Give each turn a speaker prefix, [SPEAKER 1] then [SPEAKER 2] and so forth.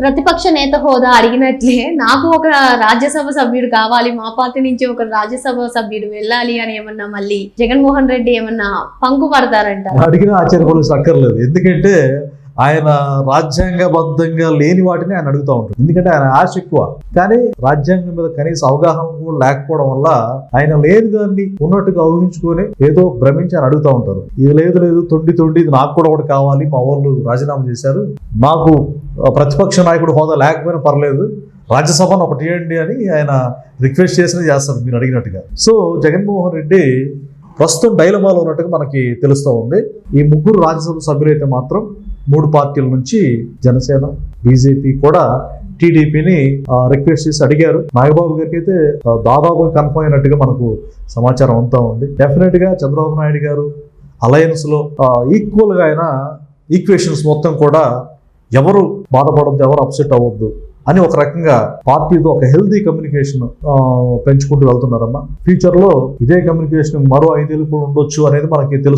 [SPEAKER 1] ప్రతిపక్ష నేత హోదా అడిగినట్లే నాకు ఒక రాజ్యసభ సభ్యుడు కావాలి, మా పార్టీ నుంచి ఒక రాజ్యసభ సభ్యుడు వెళ్ళాలి అని ఏమన్నా మళ్ళీ జగన్మోహన్ రెడ్డి ఏమన్నా పంకు పడతారంట?
[SPEAKER 2] అడిగినా ఆశ్చర్యపోవాల్సిన అక్కర్లేదు. ఎందుకంటే ఆయన రాజ్యాంగబద్ధంగా లేని వాటిని ఆయన అడుగుతూ ఉంటాడు. ఎందుకంటే ఆయన ఆశ ఎక్కువ, కానీ రాజ్యాంగం మీద కనీస అవగాహన కూడా లేకపోవడం వల్ల ఆయన లేని దాన్ని ఉన్నట్టుగా ఊహించుకొని ఏదో భ్రమించి ఆయన అడుగుతూ ఉంటారు. ఇది లేదు తొండి ఇది నాకు కూడా ఒకటి కావాలి, మా వాళ్ళు రాజీనామా చేశారు, నాకు ప్రతిపక్ష నాయకుడు హోదా లేకపోయినా పర్లేదు, రాజ్యసభను ఒకటి ఇవ్వండి అని ఆయన రిక్వెస్ట్ చేస్తారు మీరు అడిగినట్టుగా. సో జగన్మోహన్ రెడ్డి ప్రస్తుతం డైలమాలో ఉన్నట్టుగా మనకి తెలుస్తూ ఉంది. ఈ ముగ్గురు రాజ్యసభ సభ్యులైతే మాత్రం 3 పార్టీల నుంచి జనసేన, బీజేపీ కూడా టీడీపీని రిక్వెస్ట్ చేసి అడిగారు. నాగబాబు గారికి అయితే దాదాపు కన్ఫర్మ్ అయినట్టుగా మనకు సమాచారం అంతా ఉంది. డెఫినెట్ గా చంద్రబాబు నాయుడు గారు అలయన్స్ లో ఈక్వల్ గా ఆయన ఈక్వేషన్స్ మొత్తం కూడా ఎవరు బాధపడద్దు, ఎవరు అప్సెట్ అవ్వద్దు అని ఒక రకంగా పార్టీతో ఒక హెల్దీ కమ్యూనికేషన్ పెంచుకుంటూ వెళ్తున్నారమ్మా. ఫ్యూచర్ లో ఇదే కమ్యూనికేషన్ మరో 5 ఏళ్ళు కూడా ఉండొచ్చు అనేది మనకి తెలుసు.